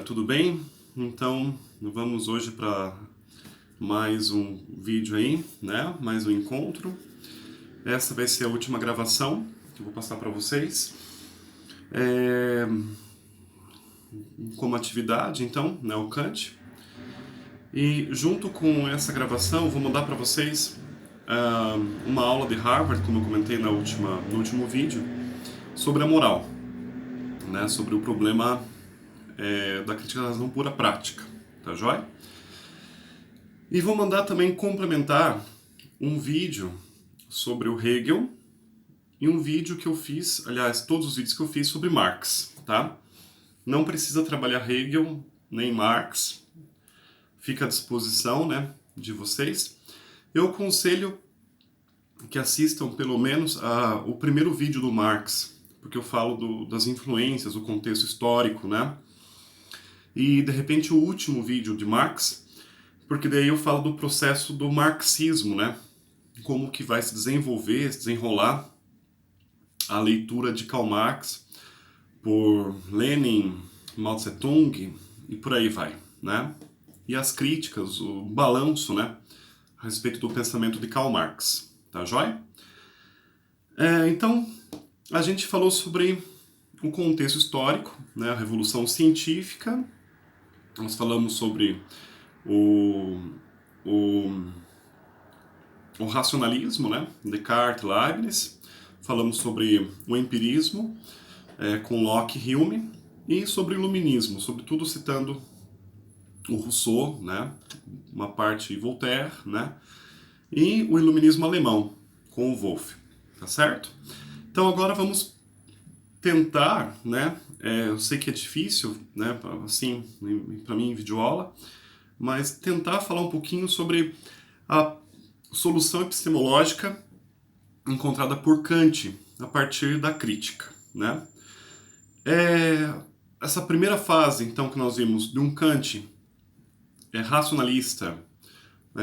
Tudo bem? Então, vamos hoje para mais um vídeo aí, né? Mais um encontro. Essa vai ser a última gravação que eu vou passar para vocês. Como atividade, então, né, o Kant. E junto com essa gravação, eu vou mandar para vocês uma aula de Harvard, como eu comentei no último vídeo, sobre a moral, né? Sobre o problema da crítica da razão pura prática, tá joia? E vou mandar também complementar um vídeo sobre o Hegel e um vídeo que eu fiz, aliás, todos os vídeos que eu fiz sobre Marx, tá? Não precisa trabalhar Hegel nem Marx, fica à disposição, né, de vocês. Eu aconselho que assistam pelo menos o primeiro vídeo do Marx, porque eu falo das influências, o contexto histórico, né? E de repente o último vídeo de Marx, porque daí eu falo do processo do marxismo, né? Como que vai se desenvolver, se desenrolar a leitura de Karl Marx por Lenin, Mao Tse-tung e por aí vai, né? E as críticas, o balanço, né? A respeito do pensamento de Karl Marx, tá joia? Então, a gente falou sobre o contexto histórico, né? A Revolução Científica, nós falamos sobre o racionalismo, né? Descartes, Leibniz, falamos sobre o empirismo, com Locke e Hume, e sobre o iluminismo, sobretudo citando o Rousseau, né? Uma parte Voltaire, né? E o iluminismo alemão, com o Wolff, tá certo? Então agora vamos tentar, né? Eu sei que é difícil, né? Assim, para mim em videoaula, mas tentar falar um pouquinho sobre a solução epistemológica encontrada por Kant a partir da crítica, né? Essa primeira fase, então, que nós vimos de um Kant racionalista,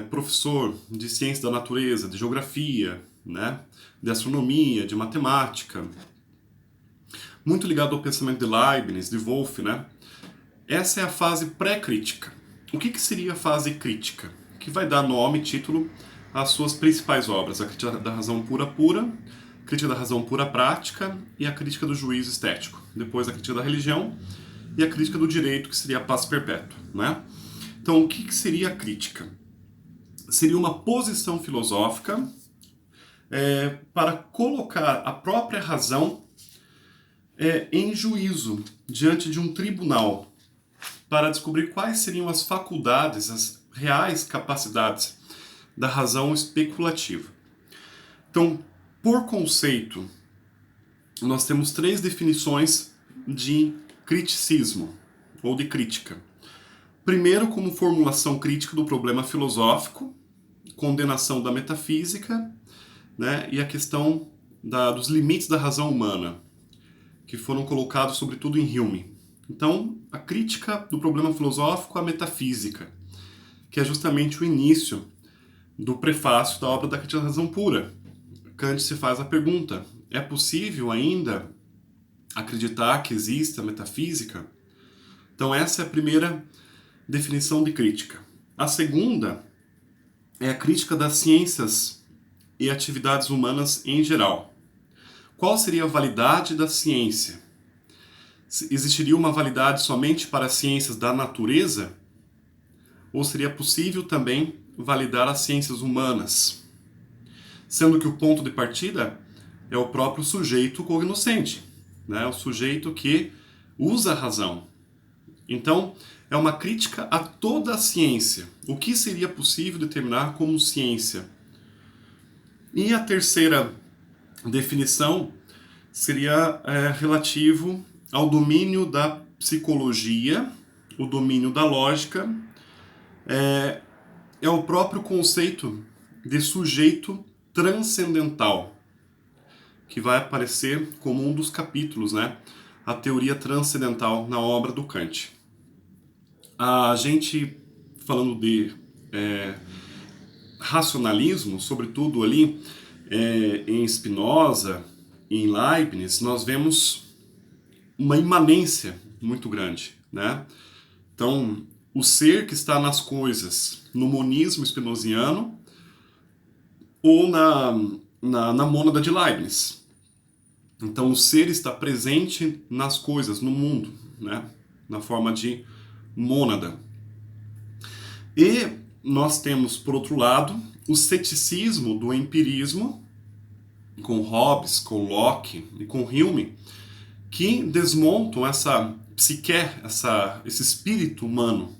professor de ciência da natureza, de geografia, né? De astronomia, de matemática, muito ligado ao pensamento de Leibniz, de Wolff, né? Essa é a fase pré-crítica. O que seria a fase crítica? Que vai dar nome e título às suas principais obras, a Crítica da Razão Pura, Crítica da Razão Pura Prática e a Crítica do Juízo Estético. Depois a Crítica da Religião e a Crítica do Direito, que seria a Paz Perpétua, né? Então, o que seria a crítica? Seria uma posição filosófica para colocar a própria razão em juízo diante de um tribunal para descobrir quais seriam as faculdades, as reais capacidades da razão especulativa. Então, por conceito, nós temos 3 definições de criticismo ou de crítica. Primeiro, como formulação crítica do problema filosófico, condenação da metafísica, né, e a questão dos limites da razão humana, que foram colocados sobretudo em Hume. Então, a crítica do problema filosófico à metafísica, que é justamente o início do prefácio da obra da Crítica da Razão Pura. Kant se faz a pergunta: é possível ainda acreditar que existe a metafísica? Então essa é a primeira definição de crítica. A segunda é a crítica das ciências e atividades humanas em geral. Qual seria a validade da ciência? Existiria uma validade somente para as ciências da natureza? Ou seria possível também validar as ciências humanas? Sendo que o ponto de partida é o próprio sujeito cognoscente, né? O sujeito que usa a razão. Então, é uma crítica a toda a ciência. O que seria possível determinar como ciência? E a terceira definição seria relativo ao domínio da psicologia, o domínio da lógica, é o próprio conceito de sujeito transcendental, que vai aparecer como um dos capítulos, né? A teoria transcendental na obra do Kant. A gente, falando de racionalismo, sobretudo ali em Spinoza e em Leibniz, nós vemos uma imanência muito grande, né? Então, o ser que está nas coisas, no monismo spinoziano ou na mônada de Leibniz. Então, o ser está presente nas coisas, no mundo, né? Na forma de mônada. E nós temos, por outro lado, o ceticismo do empirismo, com Hobbes, com Locke e com Hume, que desmontam essa psique, esse espírito humano.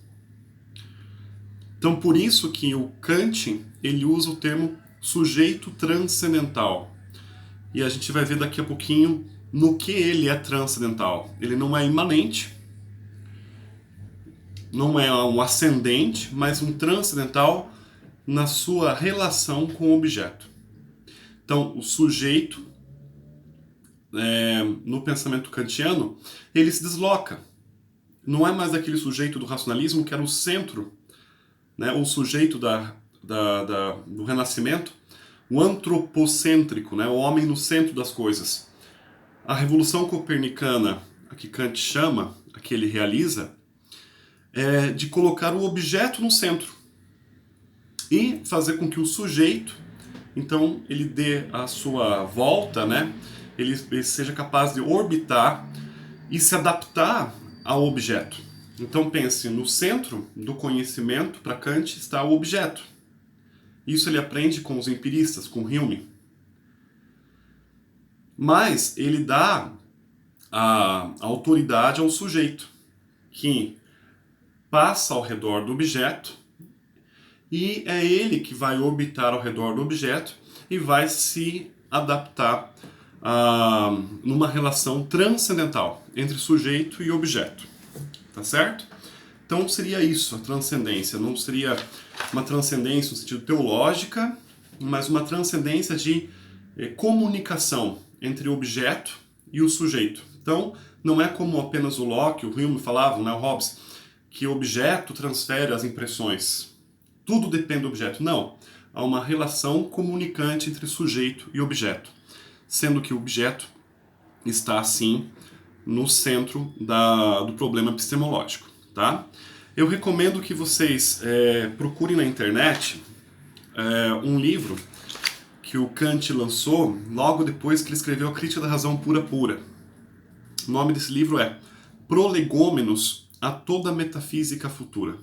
Então, por isso que o Kant ele usa o termo sujeito transcendental. E a gente vai ver daqui a pouquinho no que ele é transcendental. Ele não é imanente, não é um ascendente, mas um transcendental na sua relação com o objeto. Então, o sujeito, no pensamento kantiano, ele se desloca. Não é mais aquele sujeito do racionalismo que era o centro, né, o sujeito do Renascimento, o antropocêntrico, né, o homem no centro das coisas. A revolução copernicana, a que Kant chama, a que ele realiza, é de colocar o objeto no centro e fazer com que o sujeito, então, ele dê a sua volta, né, ele seja capaz de orbitar e se adaptar ao objeto. Então pense, no centro do conhecimento, para Kant, está o objeto. Isso ele aprende com os empiristas, com Hume. Mas ele dá a autoridade ao sujeito, que passa ao redor do objeto, e é ele que vai orbitar ao redor do objeto e vai se adaptar numa relação transcendental entre sujeito e objeto. Tá certo? Então seria isso, a transcendência. Não seria uma transcendência no sentido teológica, mas uma transcendência de comunicação entre o objeto e o sujeito. Então, não é como apenas o Locke, o Hume falavam, né, o Hobbes, que o objeto transfere as impressões. Tudo depende do objeto. Não. Há uma relação comunicante entre sujeito e objeto, sendo que o objeto está, assim, no centro do problema epistemológico, tá? Eu recomendo que vocês procurem na internet um livro que o Kant lançou logo depois que ele escreveu a Crítica da Razão Pura Pura. O nome desse livro é Prolegômenos a toda a metafísica futura.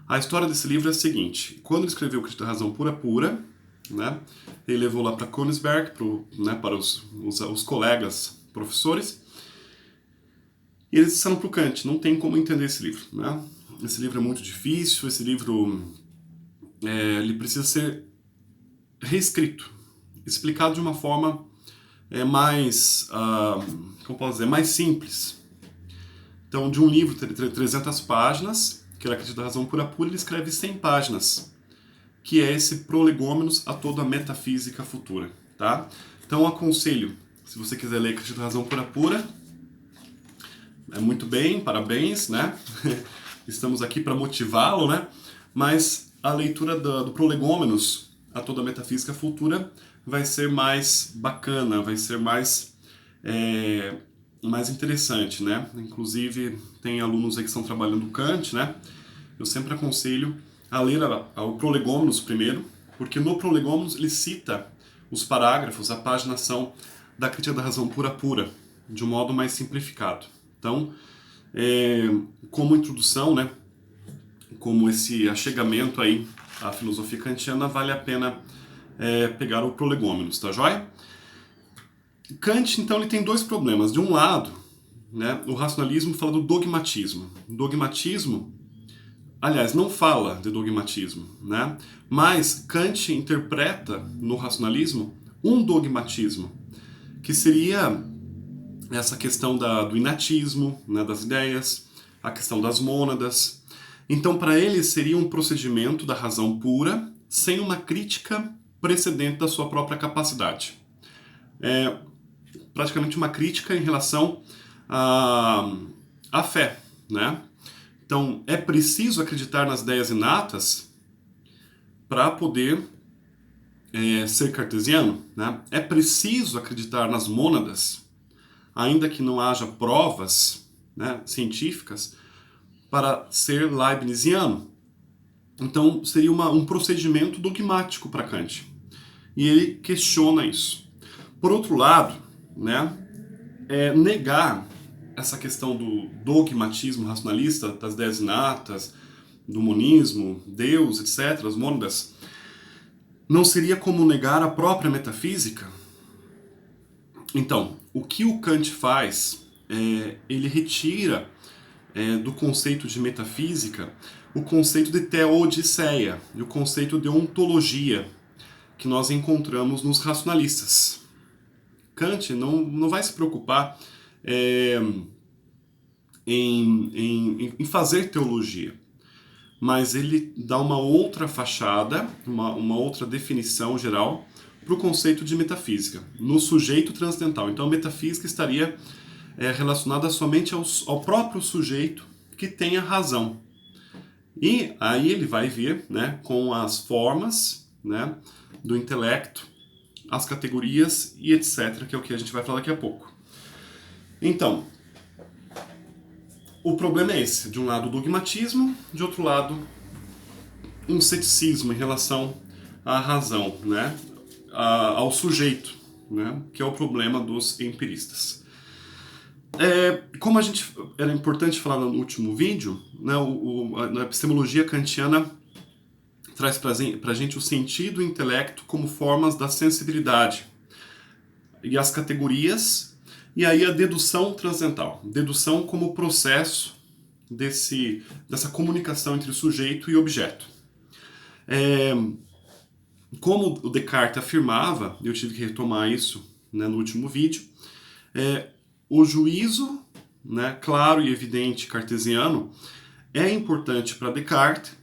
A história desse livro é a seguinte: quando ele escreveu Crítica da Razão Pura Pura, né, ele levou lá para Königsberg, para os colegas professores, e eles disseram para o Kant, não tem como entender esse livro, né? Esse livro é muito difícil, esse livro ele precisa ser reescrito, explicado de uma forma mais, como posso dizer, mais simples. Então, de um livro de 300 páginas, que era a Crítica da Razão Pura Pura, ele escreve 100 páginas, que é esse Prolegômenos a toda a metafísica futura, tá? Então, aconselho, se você quiser ler a Crítica da Razão Pura Pura, muito bem, parabéns, né? Estamos aqui para motivá-lo, né? Mas a leitura do Prolegômenos a toda a metafísica futura vai ser mais bacana, vai ser mais interessante, né? Inclusive, tem alunos aí que estão trabalhando Kant, né? Eu sempre aconselho a ler o Prolegômenos primeiro, porque no Prolegômenos ele cita os parágrafos, a paginação da Crítica da Razão Pura Pura, de um modo mais simplificado. Então, como introdução, né, como esse achegamento aí à filosofia kantiana, vale a pena pegar o Prolegômenos, tá joia? Kant, então, ele tem dois problemas. De um lado, né, o racionalismo fala do dogmatismo. O dogmatismo, aliás, não fala de dogmatismo, né? Mas Kant interpreta no racionalismo um dogmatismo, que seria essa questão do inatismo, né, das ideias, a questão das mônadas. Então, para ele, seria um procedimento da razão pura, sem uma crítica precedente da sua própria capacidade. É praticamente uma crítica em relação à fé, né? Então, é preciso acreditar nas ideias inatas para poder ser cartesiano, né? É preciso acreditar nas mônadas, ainda que não haja provas né, científicas para ser leibniziano. Então, seria um procedimento dogmático para Kant. E ele questiona isso. Por outro lado, né, negar essa questão do dogmatismo racionalista, das ideias inatas, do monismo, Deus, etc., as mônadas, não seria como negar a própria metafísica? Então, o que o Kant faz, ele retira do conceito de metafísica o conceito de teodiceia e o conceito de ontologia que nós encontramos nos racionalistas. Kant não vai se preocupar em fazer teologia, mas ele dá uma outra fachada, uma outra definição geral para o conceito de metafísica, no sujeito transcendental. Então a metafísica estaria relacionada somente ao próprio sujeito que tem a razão. E aí ele vai ver, né, com as formas, né, do intelecto, as categorias e etc., que é o que a gente vai falar daqui a pouco. Então, o problema é esse. De um lado, o dogmatismo, de outro lado, um ceticismo em relação à razão, né, ao sujeito, né, que é o problema dos empiristas. Como era importante falar no último vídeo, né, a epistemologia kantiana traz para a gente o sentido e o intelecto como formas da sensibilidade e as categorias, e aí a dedução transcendental. Dedução como processo dessa comunicação entre sujeito e objeto. Como o Descartes afirmava, eu tive que retomar isso, né, no último vídeo, o juízo, né, claro e evidente cartesiano é importante para Descartes,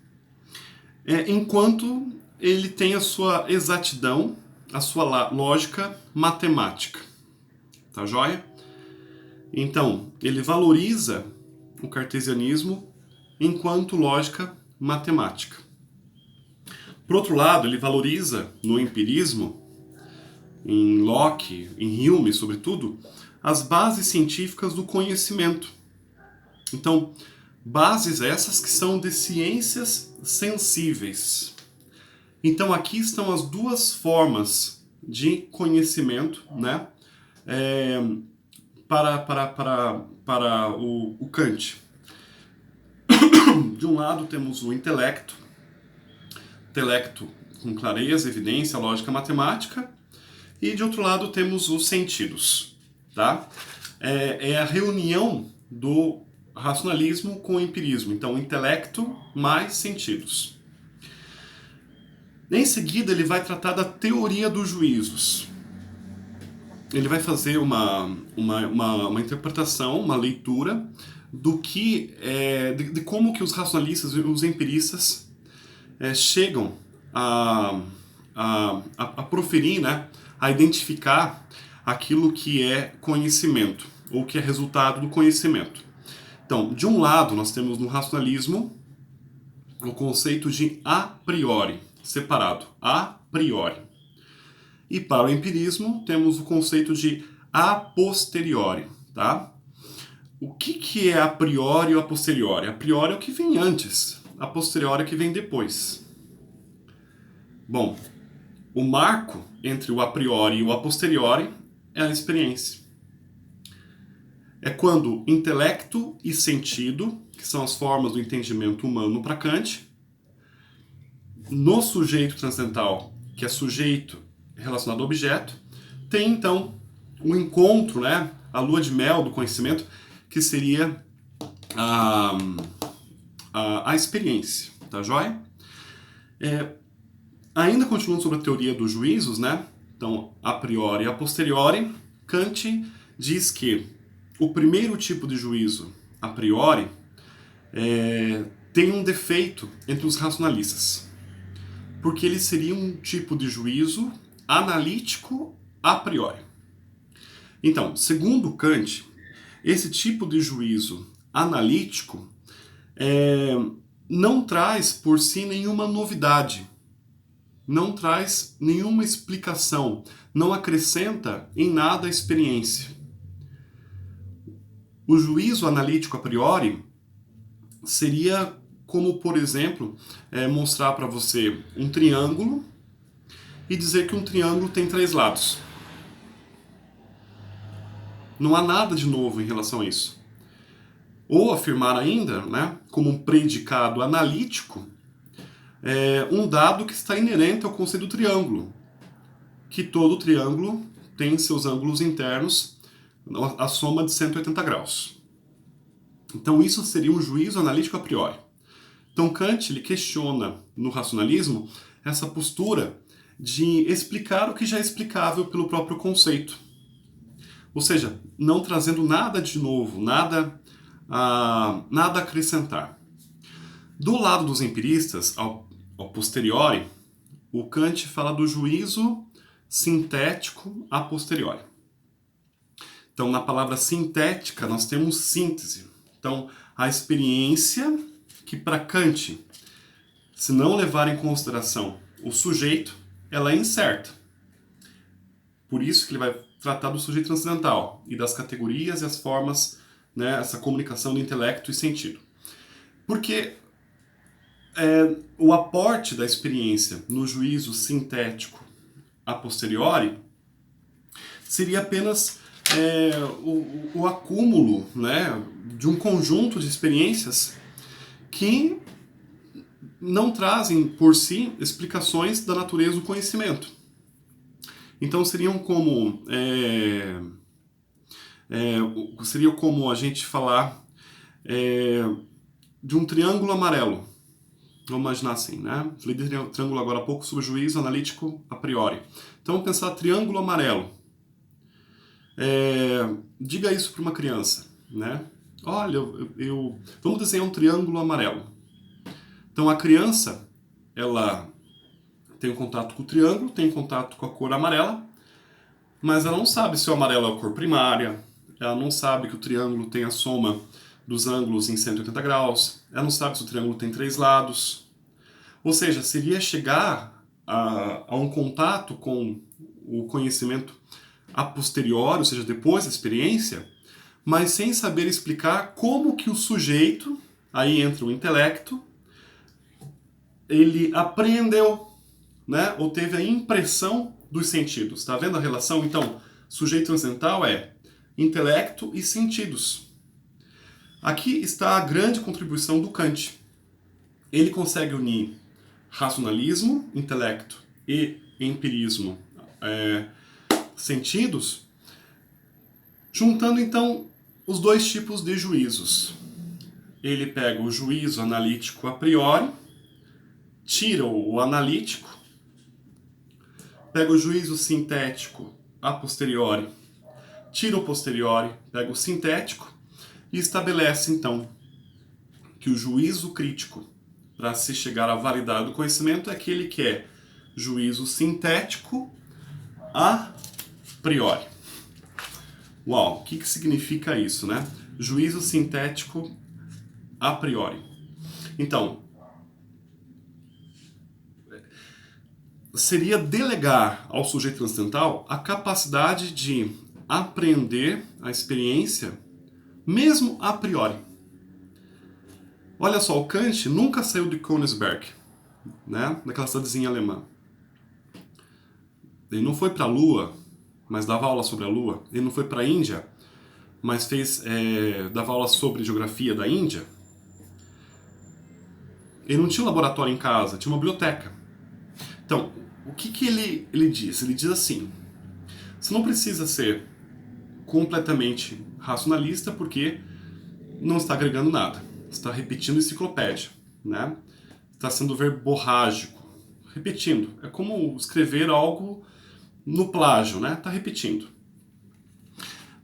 enquanto ele tem a sua exatidão, a sua lógica matemática. Tá joia? Então, ele valoriza o cartesianismo enquanto lógica matemática. Por outro lado, ele valoriza no empirismo, em Locke, em Hume, sobretudo, as bases científicas do conhecimento. Então, bases essas que são de ciências sensíveis. Então, aqui estão as duas formas de conhecimento, né, para o Kant. De um lado, temos o intelecto com clareza, evidência, lógica matemática, e de outro lado, temos os sentidos. Tá? É a reunião do racionalismo com o empirismo. Então, intelecto mais sentidos. Em seguida, ele vai tratar da teoria dos juízos. Ele vai fazer uma interpretação, uma leitura do que de como que os racionalistas e os empiristas chegam a proferir, né, a identificar aquilo que é conhecimento, ou que é resultado do conhecimento. Então, de um lado, nós temos no racionalismo o conceito de a priori, separado, a priori. E para o empirismo, temos o conceito de a posteriori, tá? O que é a priori ou a posteriori? A priori é o que vem antes, a posteriori é o que vem depois. Bom, o marco entre o a priori e o a posteriori é a experiência. É quando intelecto e sentido, que são as formas do entendimento humano para Kant, no sujeito transcendental, que é sujeito relacionado ao objeto, tem então o encontro, né, a lua de mel do conhecimento, que seria a experiência, tá joia? Ainda continuando sobre a teoria dos juízos, né? Então, a priori e a posteriori, Kant diz que o primeiro tipo de juízo, a priori, tem um defeito entre os racionalistas, porque ele seria um tipo de juízo analítico a priori. Então, segundo Kant, esse tipo de juízo analítico não traz por si nenhuma novidade, não traz nenhuma explicação, não acrescenta em nada a experiência. O juízo analítico a priori seria como, por exemplo, mostrar para você um triângulo e dizer que um triângulo tem 3 lados. Não há nada de novo em relação a isso. Ou afirmar ainda, né, como um predicado analítico, um dado que está inerente ao conceito do triângulo, que todo triângulo tem seus ângulos internos a soma de 180 graus. Então isso seria um juízo analítico a priori. Então Kant ele questiona no racionalismo essa postura de explicar o que já é explicável pelo próprio conceito. Ou seja, não trazendo nada de novo, nada a acrescentar. Do lado dos empiristas, ao posteriori, o Kant fala do juízo sintético a posteriori. Então, na palavra sintética, nós temos síntese. Então, a experiência que para Kant, se não levar em consideração o sujeito, ela é incerta. Por isso que ele vai tratar do sujeito transcendental e das categorias e as formas, né, essa comunicação do intelecto e sentido. Porque o aporte da experiência no juízo sintético a posteriori seria apenas o acúmulo, né, de um conjunto de experiências que não trazem por si explicações da natureza do conhecimento. Então seria como a gente falar de um triângulo amarelo. Vamos imaginar assim, né? Falei de triângulo agora há pouco sobre juízo analítico a priori. Então vamos pensar triângulo amarelo. Diga isso para uma criança, né? Olha, vamos desenhar um triângulo amarelo. Então a criança, ela tem um contato com o triângulo, tem contato com a cor amarela, mas ela não sabe se o amarelo é a cor primária, ela não sabe que o triângulo tem a soma dos ângulos em 180 graus, ela não sabe se o triângulo tem 3 lados. Ou seja, seria chegar a um contato com o conhecimento a posteriori, ou seja, depois da experiência, mas sem saber explicar como que o sujeito, aí entra o intelecto, ele apreendeu, né, ou teve a impressão dos sentidos. Está vendo a relação? Então, sujeito transcendental é intelecto e sentidos. Aqui está a grande contribuição do Kant. Ele consegue unir racionalismo, intelecto e empirismo, sentidos, juntando então os dois tipos de juízos. Ele pega o juízo analítico a priori, tira o analítico, pega o juízo sintético a posteriori, tira o posteriori, pega o sintético e estabelece então que o juízo crítico para se chegar à validade do conhecimento é aquele que é juízo sintético a priori. Uau, o que significa isso, né? Juízo sintético a priori. Então, seria delegar ao sujeito transcendental a capacidade de apreender a experiência mesmo a priori. Olha só, o Kant nunca saiu de Königsberg, né? Naquela cidadezinha alemã. Ele não foi para a Lua, mas dava aula sobre a Lua. Ele não foi para a Índia, mas dava aula sobre geografia da Índia. Ele não tinha um laboratório em casa, tinha uma biblioteca. Então, o que ele diz? Ele diz assim: você não precisa ser completamente racionalista porque não está agregando nada. Está repetindo enciclopédia, né? Está sendo verborrágico, repetindo. É como escrever algo no plágio, né? Está repetindo.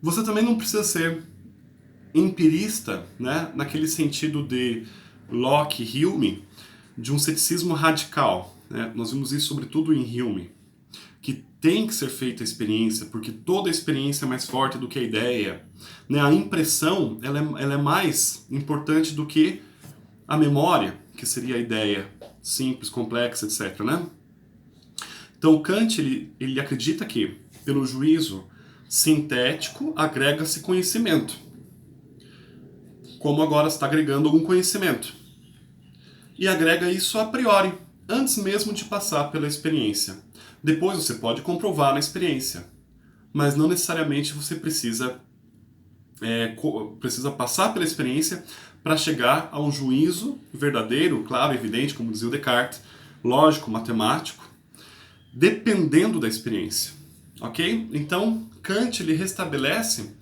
Você também não precisa ser empirista, né? Naquele sentido de Locke e Hume, de um ceticismo radical, né? Nós vimos isso sobretudo em Hume, que tem que ser feita a experiência, porque toda a experiência é mais forte do que a ideia, né? A impressão ela é mais importante do que a memória, que seria a ideia simples, complexa, etc., né? Então o Kant ele acredita que, pelo juízo sintético, agrega-se conhecimento. como agora está agregando algum conhecimento. E agrega isso a priori, antes mesmo de passar pela experiência. Depois você pode comprovar na experiência, mas não necessariamente você precisa passar pela experiência para chegar a um juízo verdadeiro, claro, evidente, como dizia o Descartes, lógico, matemático, dependendo da experiência. Ok? Então, Kant ele restabelece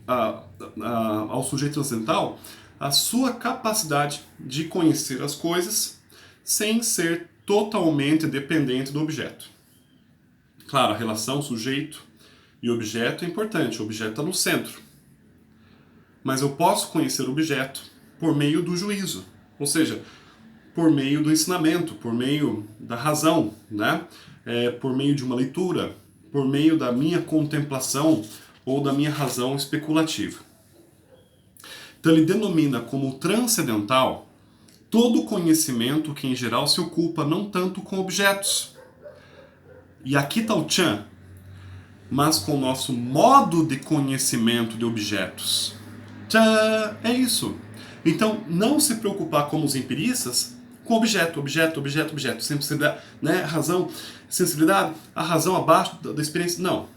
ao sujeito transcendental a sua capacidade de conhecer as coisas sem ser totalmente dependente do objeto. Claro, a relação sujeito e objeto é importante, o objeto está no centro. Mas eu posso conhecer o objeto por meio do juízo, ou seja, por meio do ensinamento, por meio da razão, né? Por meio de uma leitura, por meio da minha contemplação ou da minha razão especulativa. Então ele denomina como transcendental todo conhecimento que em geral se ocupa não tanto com objetos. E aqui está o tchan, mas com o nosso modo de conhecimento de objetos. Tchan, é isso. Então, não se preocupar como os empiristas com objeto, sensibilidade, né? Razão, sensibilidade, a razão abaixo da experiência. Não.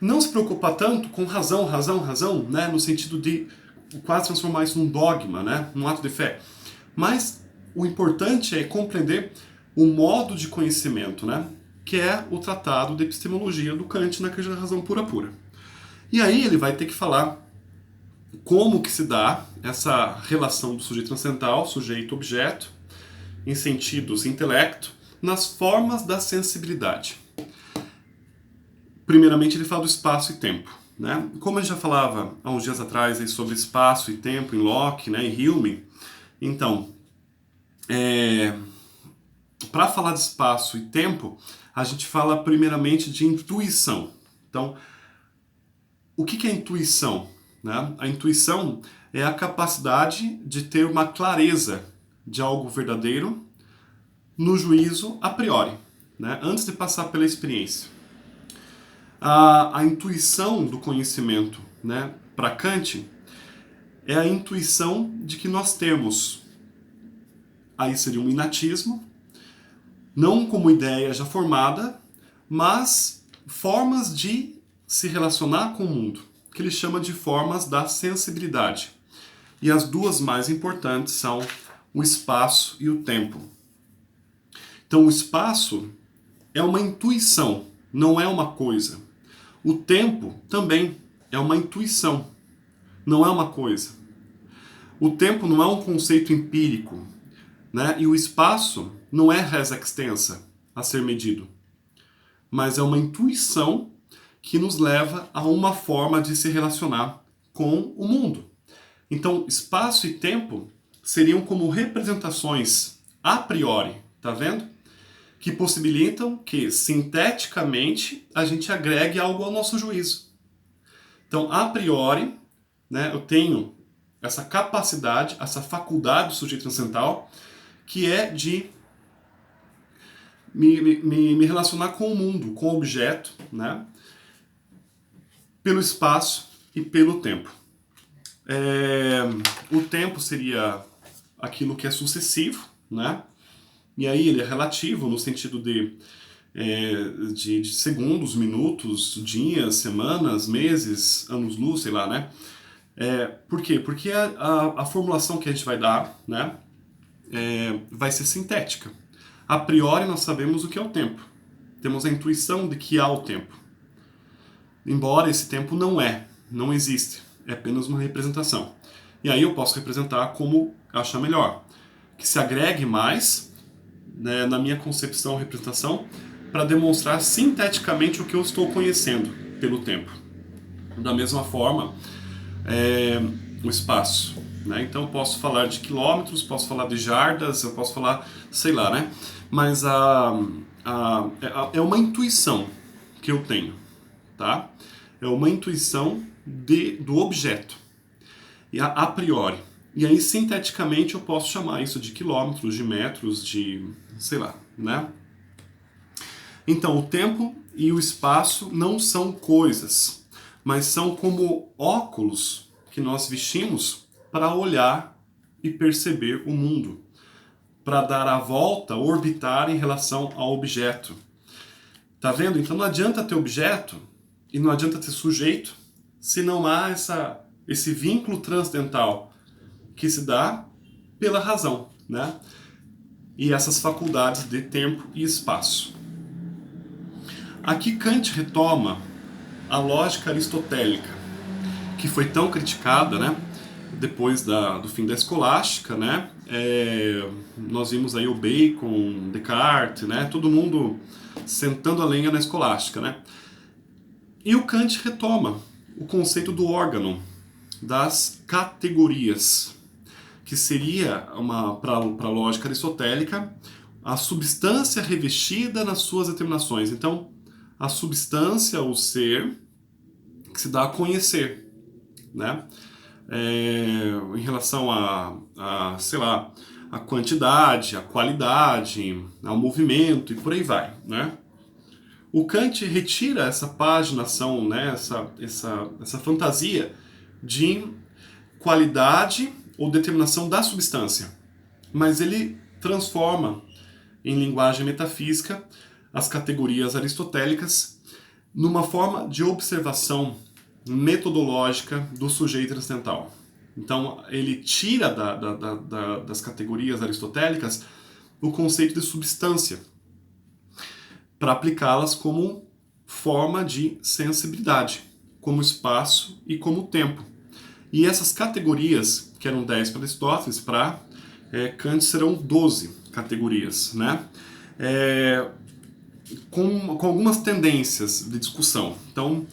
Não se preocupar tanto com razão, né? No sentido de quase transformar isso num dogma, né? Num ato de fé. Mas o importante é compreender o modo de conhecimento, né? Que é o tratado de epistemologia do Kant na razão pura. E aí ele vai ter que falar como que se dá essa relação do sujeito transcendental, sujeito-objeto, em sentidos intelecto, nas formas da sensibilidade. Primeiramente ele fala do espaço e tempo. Né? Como a gente já falava há uns dias atrás aí, sobre espaço e tempo em Locke, né, e Hume, então, para falar de espaço e tempo, a gente fala primeiramente de intuição. Então, o que é intuição? Né? A intuição é a capacidade de ter uma clareza de algo verdadeiro no juízo a priori, né? Antes de passar pela experiência. A intuição do conhecimento, né, para Kant, é a intuição de que nós temos, aí seria um inatismo, não como ideia já formada, mas formas de se relacionar com o mundo, que ele chama de formas da sensibilidade. E as duas mais importantes são o espaço e o tempo. Então o espaço é uma intuição, não é uma coisa. O tempo também é uma intuição, não é uma coisa. O tempo não é um conceito empírico, né? E o espaço não é res extensa a ser medido, mas é uma intuição que nos leva a uma forma de se relacionar com o mundo. Então, espaço e tempo seriam como representações a priori, tá vendo? Que possibilitam que, sinteticamente, a gente agregue algo ao nosso juízo. Então, a priori, né, eu tenho essa capacidade, essa faculdade do sujeito transcendental, que é de me relacionar com o mundo, com o objeto, né, pelo espaço e pelo tempo. O tempo seria aquilo que é sucessivo, né? E aí ele é relativo no sentido de segundos, minutos, dias, semanas, meses, anos-luz, sei lá, né? Por quê? Porque a formulação que a gente vai dar, né, vai ser sintética. A priori nós sabemos o que é o tempo. Temos a intuição de que há o tempo. Embora esse tempo não existe. É apenas uma representação. E aí eu posso representar como achar melhor. Que se agregue mais, né, na minha concepção ou representação, para demonstrar sinteticamente o que eu estou conhecendo pelo tempo. Da mesma forma, o espaço. Né? Então eu posso falar de quilômetros, posso falar de jardas, eu posso falar, sei lá, né? Mas é uma intuição que eu tenho, tá? É uma intuição do objeto, e a priori. E aí, sinteticamente, eu posso chamar isso de quilômetros, de metros, de, sei lá, né? Então, o tempo e o espaço não são coisas, mas são como óculos que nós vestimos para olhar e perceber o mundo, para dar a volta, orbitar em relação ao objeto. Tá vendo? Então não adianta ter objeto e não adianta ter sujeito se não há esse vínculo transcendental que se dá pela razão, né? E essas faculdades de tempo e espaço. Aqui Kant retoma a lógica aristotélica, que foi tão criticada, né? Depois do fim da escolástica, né? Nós vimos aí o Bacon, Descartes, né? Todo mundo sentando a lenha na escolástica, né? E o Kant retoma o conceito do órgão, das categorias, que seria, para a lógica aristotélica, a substância revestida nas suas determinações. Então, a substância, o ser, que se dá a conhecer, né? Em relação sei lá, a quantidade, a qualidade, ao movimento e por aí vai, né? O Kant retira essa paginação, né, essa fantasia de qualidade ou determinação da substância, mas ele transforma em linguagem metafísica as categorias aristotélicas numa forma de observação metodológica do sujeito transcendental. Então ele tira das categorias aristotélicas o conceito de substância para aplicá-las como forma de sensibilidade, como espaço e como tempo. E essas categorias, que eram 10 para Aristóteles, para Kant serão 12 categorias, né? Com algumas tendências de discussão. Então,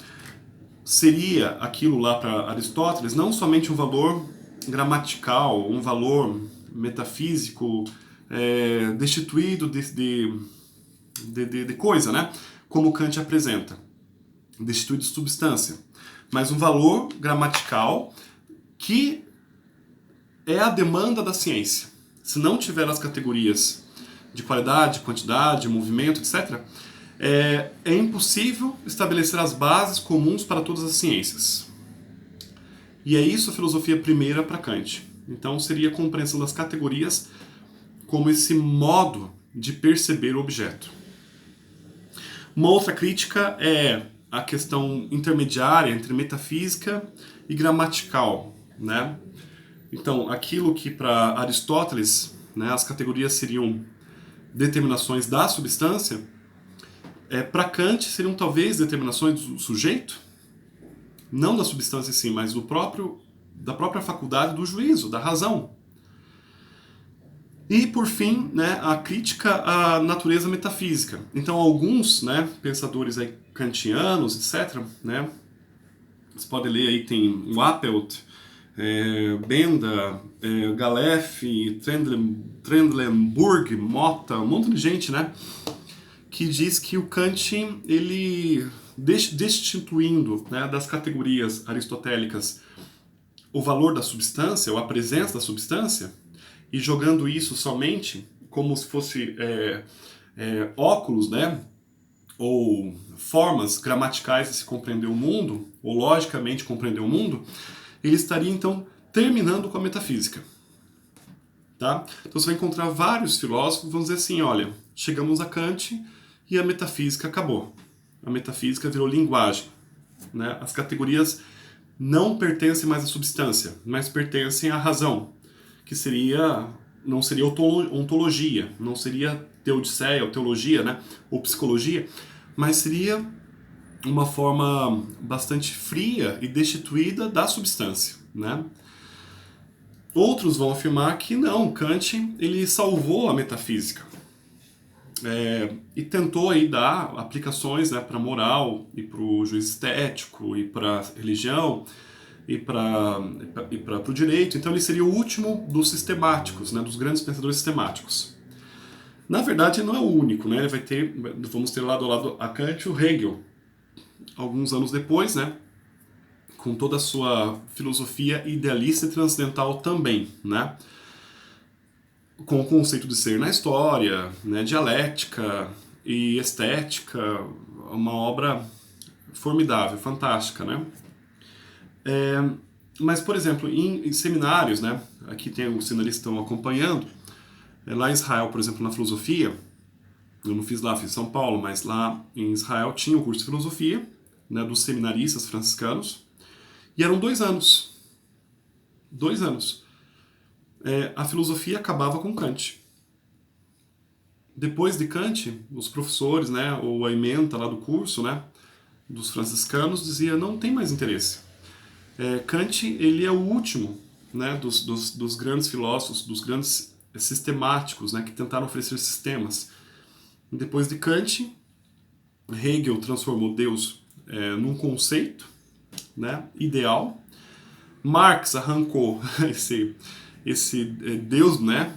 seria aquilo lá para Aristóteles não somente um valor gramatical, um valor metafísico destituído de coisa, né? Como Kant apresenta, destituído de substância, mas um valor gramatical que é a demanda da ciência. Se não tiver as categorias de qualidade, quantidade, movimento, etc., é impossível estabelecer as bases comuns para todas as ciências. E é isso a filosofia primeira para Kant. Então seria a compreensão das categorias como esse modo de perceber o objeto. Uma outra crítica é a questão intermediária entre metafísica e gramatical, né? Então, aquilo que para Aristóteles, né, as categorias seriam determinações da substância, para Kant seriam talvez determinações do sujeito, não da substância em si, mas da própria faculdade do juízo, da razão. E, por fim, né, a crítica à natureza metafísica. Então, alguns, né, pensadores aí kantianos, etc., né, você pode ler aí, tem o Appelt, Benda, Galef, Trendlenburg, Mota, um monte de gente, né, que diz que o Kant, ele, destituindo, né, das categorias aristotélicas o valor da substância, ou a presença da substância, e jogando isso somente como se fosse óculos, né, ou formas gramaticais de se compreender o mundo, ou logicamente compreender o mundo, ele estaria então terminando com a metafísica. Tá? Então você vai encontrar vários filósofos que vão dizer assim, olha, chegamos a Kant e a metafísica acabou. A metafísica virou linguagem, né? As categorias não pertencem mais à substância, mas pertencem à razão, que não seria ontologia, não seria teodiceia ou teologia, né? Ou psicologia, mas seria uma forma bastante fria e destituída da substância, né? Outros vão afirmar que não, Kant ele salvou a metafísica e tentou aí dar aplicações, né, para a moral e para o juízo estético e para a religião e para o direito. Então ele seria o último dos sistemáticos, né, dos grandes pensadores sistemáticos. Na verdade ele não é o único, né? Vamos ter lado a lado a Kant e o Hegel, alguns anos depois, né, com toda a sua filosofia idealista e transcendental também, né? Com o conceito de ser na história, né, dialética e estética, uma obra formidável, fantástica, né? Mas, por exemplo, em seminários, né? Aqui tem os seminaristas que estão acompanhando. Lá em Israel, por exemplo, na filosofia, eu não fiz lá, fiz em São Paulo, mas lá em Israel tinha o curso de filosofia, né, dos seminaristas franciscanos, e eram 2 anos. 2 anos. A filosofia acabava com Kant. Depois de Kant, os professores, né, ou a ementa lá do curso, né, dos franciscanos, dizia não tem mais interesse. Kant, ele é o último, né, dos grandes filósofos, dos grandes sistemáticos, né, que tentaram oferecer sistemas. Depois de Kant, Hegel transformou Deus num conceito, né, ideal. Marx arrancou esse Deus, né,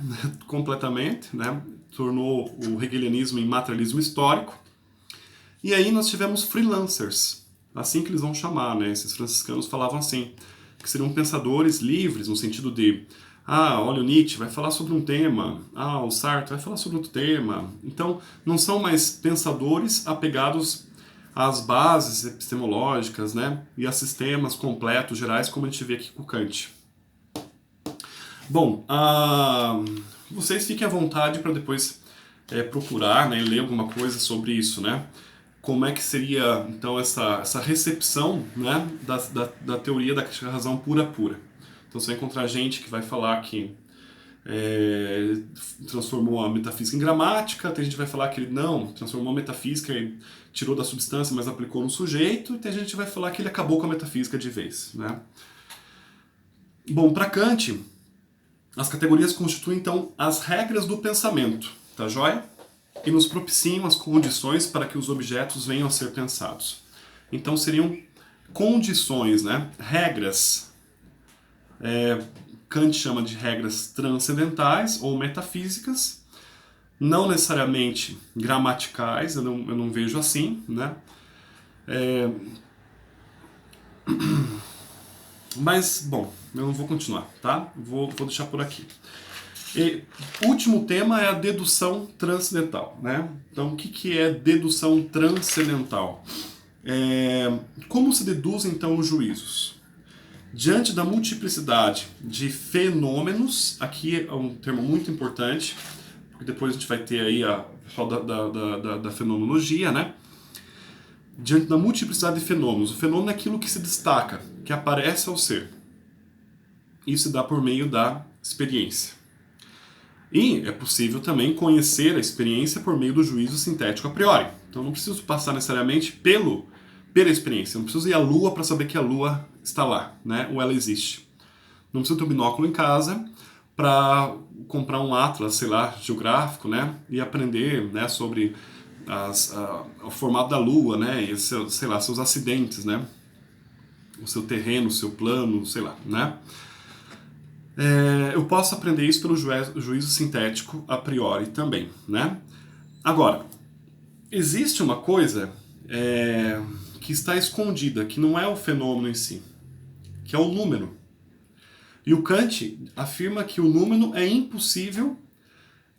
completamente, né, tornou o hegelianismo em materialismo histórico. E aí nós tivemos freelancers, assim que eles vão chamar, né, esses franciscanos falavam assim, que seriam pensadores livres, no sentido de olha, o Nietzsche vai falar sobre um tema, o Sartre vai falar sobre outro tema. Então, não são mais pensadores apegados às bases epistemológicas, né, e a sistemas completos, gerais, como a gente vê aqui com Kant. Bom, vocês fiquem à vontade para depois procurar, né, ler alguma coisa sobre isso, né? Como é que seria, então, essa recepção, né, da teoria da razão pura. Então você vai encontrar gente que vai falar que transformou a metafísica em gramática, tem gente que vai falar que ele não, transformou a metafísica e tirou da substância, mas aplicou no sujeito, e tem gente que vai falar que ele acabou com a metafísica de vez, né? Bom, para Kant, as categorias constituem, então, as regras do pensamento, tá joia? E nos propiciam as condições para que os objetos venham a ser pensados. Então seriam condições, né? Regras. Kant chama de regras transcendentais ou metafísicas, não necessariamente gramaticais, eu não vejo assim, né? Mas, bom, eu não vou continuar, tá? Vou deixar por aqui. Último tema é a dedução transcendental, né? Então, o que é dedução transcendental? Como se deduzem, então, os juízos? Diante da multiplicidade de fenômenos, aqui é um termo muito importante, porque depois a gente vai ter aí a pessoal da fenomenologia, né? Diante da multiplicidade de fenômenos, o fenômeno é aquilo que se destaca, que aparece ao ser. Isso se dá por meio da experiência. E é possível também conhecer a experiência por meio do juízo sintético a priori. Então não preciso passar necessariamente pela experiência. Eu não preciso ir à Lua para saber que a Lua está lá, né? Ou ela existe. Não preciso ter um binóculo em casa para comprar um atlas, sei lá, geográfico, né? E aprender, né, sobre o formato da Lua, né? E sei lá, seus acidentes, né? O seu terreno, o seu plano, sei lá, né? Eu posso aprender isso pelo juízo sintético a priori também, né? Agora, existe uma coisa que está escondida, que não é o fenômeno em si, que é o número. E o Kant afirma que o número é impossível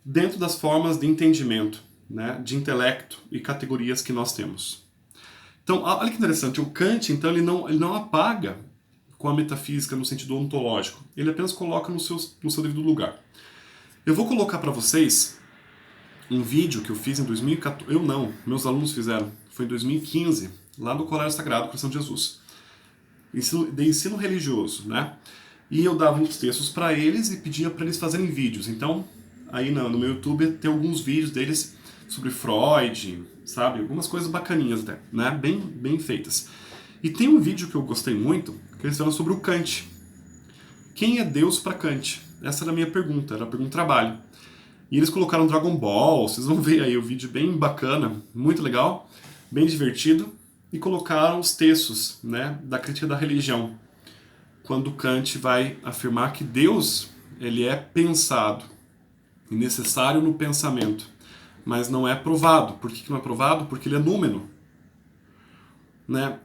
dentro das formas de entendimento, né, de intelecto e categorias que nós temos. Então, olha que interessante, o Kant, então, ele não apaga com a metafísica no sentido ontológico, ele apenas coloca no seu devido lugar. Eu vou colocar para vocês um vídeo que eu fiz em 2014, eu não, meus alunos fizeram, foi em 2015, lá no Colégio Sagrado Coração de Jesus, de ensino religioso, né? E eu dava uns textos para eles e pedia para eles fazerem vídeos. Então, aí no meu YouTube tem alguns vídeos deles sobre Freud, sabe? Algumas coisas bacaninhas até, né? Bem feitas. E tem um vídeo que eu gostei muito, que eles falam sobre o Kant. Quem é Deus para Kant? Essa era a minha pergunta, era a pergunta de trabalho. E eles colocaram Dragon Ball, vocês vão ver aí o vídeo bem bacana, muito legal, bem divertido, e colocaram os textos, né, da crítica da religião, quando Kant vai afirmar que Deus, ele é pensado e necessário no pensamento, mas não é provado. Por que não é provado? Porque ele é númeno. Né?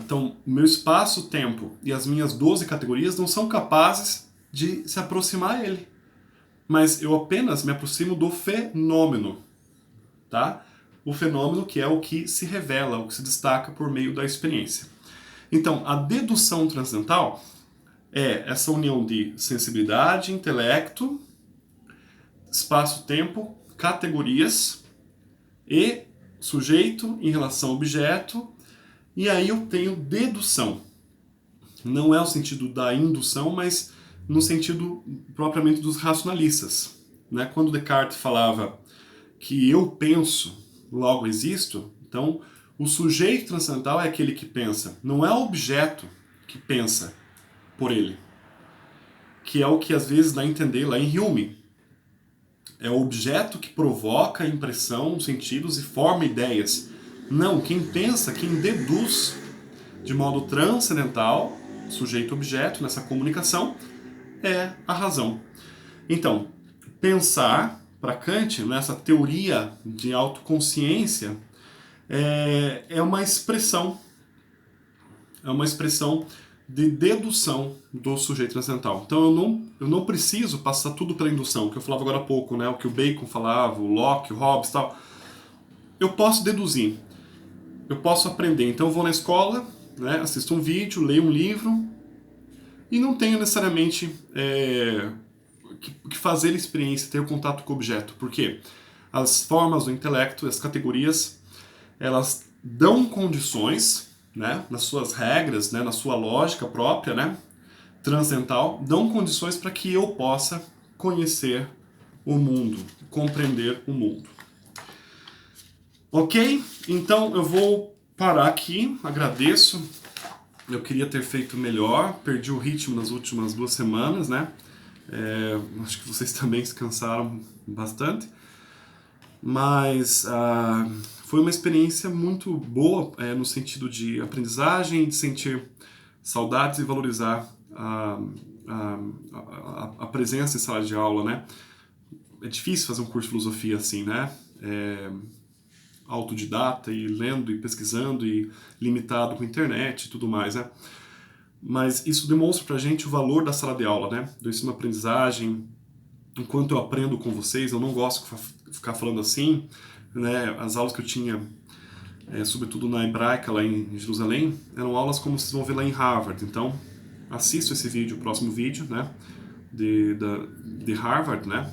Então, o meu espaço-tempo e as minhas 12 categorias não são capazes de se aproximar a ele. Mas eu apenas me aproximo do fenômeno. Tá? O fenômeno que é o que se revela, o que se destaca por meio da experiência. Então, a dedução transcendental é essa união de sensibilidade, intelecto, espaço-tempo, categorias e sujeito em relação ao objeto, e aí eu tenho dedução. Não é o sentido da indução, mas no sentido propriamente dos racionalistas. Né? Quando Descartes falava que eu penso, logo existo, então o sujeito transcendental é aquele que pensa, não é o objeto que pensa por ele, que é o que às vezes dá a entender lá em Hume. É o objeto que provoca impressão, sentidos e forma ideias. Não, quem pensa, quem deduz de modo transcendental, sujeito-objeto, nessa comunicação, é a razão. Então, pensar, para Kant, nessa teoria de autoconsciência, é uma expressão de dedução do sujeito transcendental. Então eu não preciso passar tudo pela indução, que eu falava agora há pouco, né? O que o Bacon falava, o Locke, o Hobbes e tal. Eu posso deduzir, eu posso aprender. Então eu vou na escola, né, assisto um vídeo, leio um livro e não tenho necessariamente que fazer a experiência, ter o contato com o objeto. Por quê? As formas do intelecto, as categorias, elas dão condições, né, nas suas regras, né, na sua lógica própria, né, transcendental, dão condições para que eu possa conhecer o mundo, compreender o mundo. Ok? Então eu vou parar aqui, agradeço. Eu queria ter feito melhor, perdi o ritmo nas últimas 2 semanas, né? Acho que vocês também se cansaram bastante. Mas foi uma experiência muito boa no sentido de aprendizagem, de sentir saudades e valorizar a presença em sala de aula, né? É difícil fazer um curso de filosofia assim, né? Autodidata e lendo e pesquisando e limitado com internet e tudo mais, né? Mas isso demonstra pra gente o valor da sala de aula, né? Do ensino-aprendizagem. Enquanto eu aprendo com vocês, eu não gosto de ficar falando assim, né? As aulas que eu tinha, sobretudo na Hebraica, lá em Jerusalém, eram aulas como vocês vão ver lá em Harvard. Então, assista esse vídeo, o próximo vídeo, né? De Harvard, né?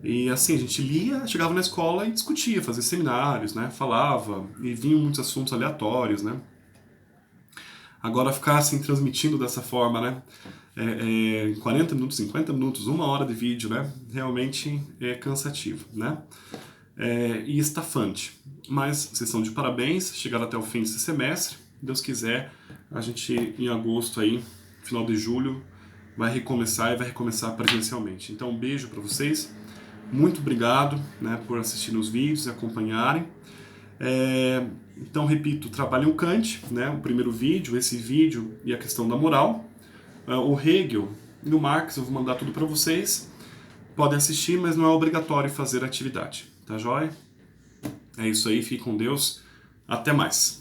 E assim, a gente lia, chegava na escola e discutia, fazia seminários, né? Falava, e vinham muitos assuntos aleatórios, né? Agora ficar assim, transmitindo dessa forma, né? 40 minutos, 50 minutos, 1 hora de vídeo, né? Realmente é cansativo, né? E estafante. Mas vocês estão de parabéns, chegaram até o fim desse semestre. Deus quiser, a gente em agosto aí, final de julho, vai recomeçar e vai recomeçar presencialmente. Então um beijo para vocês. Muito obrigado, né, por assistir os vídeos e acompanharem. Então, repito, trabalhem o Kant, né, o primeiro vídeo, esse vídeo e a questão da moral. O Hegel e o Marx, eu vou mandar tudo para vocês. Podem assistir, mas não é obrigatório fazer a atividade. Tá joia? É isso aí, fique com Deus. Até mais.